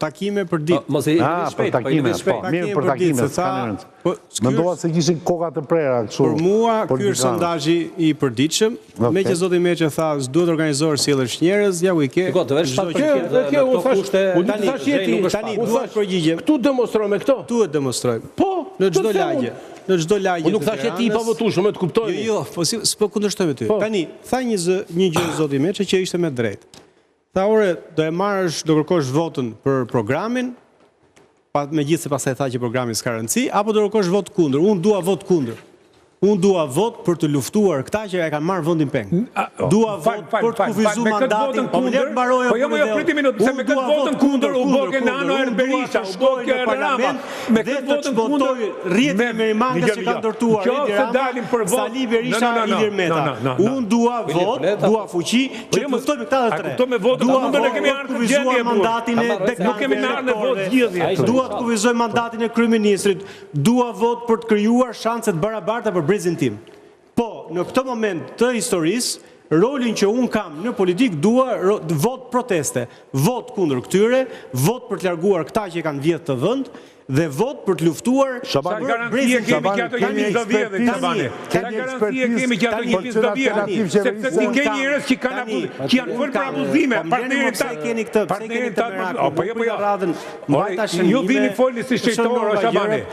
takime për ditë. Mos e për takime, mirë për takime, s'ka rëndë. Mendoa se kishin koka të prera kështu. Për mua, ky është sondazhi i përditshëm, me që zoti Meçi tha, s'duhet organizuar sjellësh njerëz, ja u i ke. Tani duhet përgjigjem. Ktu demonstrojmë këto. Duhet demonstrojmë. Po, në çdo lagje. Në çdo lagje. Unë nuk thash ti pa votueshëm, të kuptoj. Jo, po s'po kundërshtojmë ty. Tani, tha një gjë zoti Meçi që ishte me drejtë. Tha, ore, do kërkosh votën për programin, megjithëse pastaj tha që programi s'ka rëndësi, apo do kërkosh votë kundër. Unë dua votë kundër. Unë dua votë për të luftuar këta që e kanë marrë vendin peng. Dua votë për të kufizuar mandatin. Po jo, priti minutë, se me këtë votën kundër u bë Nano Berisha, u bë Rama. Me këtë votën kundër rrjetë Merimangës që kanë ndërtuar Edi Rama, Sali Berisha, Ilir Meta. Unë dua votë, dua fuqi që të luftojmë këta të tre. Dua votë për të kufizuar mandatin e dekanëve. Dua të kufizoj mandatin e kryeministrit. Dua votë për të krijuar shanset barabarta për brezin tim. Po, në këtë moment të historisë, rolin që unë kam në politik dua vot proteste, vot kundër këtyre, vot për të larguar këta që kanë vjedhë të vend, dhe vot për të luftuar për brezin tim. Sa garancie kemi që ato 20 vjetë, sepse ti ke njerëz që janë fërë për abuzime, partnerit tatë, ju vini folni si shqejtorë, Shabani.